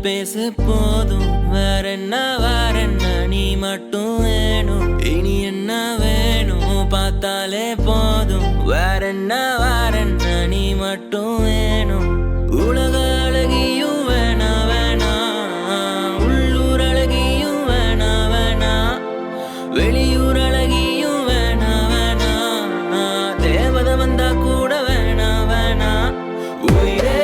பேச போதும் வேறென்ன நீ மட்டும் வேணும் இனி என்ன வேணும் பார்த்தாலே போதும் வேறென்ன நீ மட்டும் வேணும் உலக அழகியும் வேணா வேணா உள்ளூர் அழகியும் வேணா வேணா வெளியூர் அழகியும் வேணா வேணா தேவதை வந்தா கூட வேணா வேணா உயிரே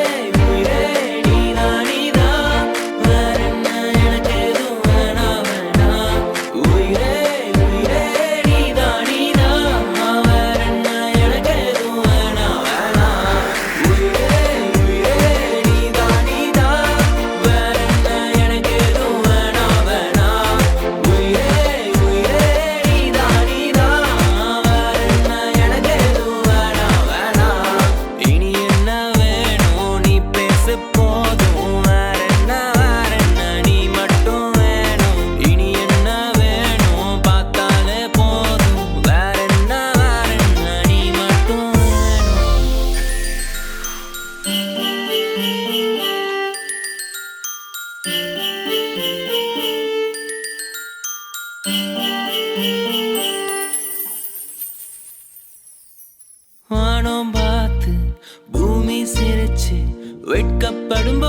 வானம் பார்த்து பூமி சிரிச்சு வெட்கப்படும்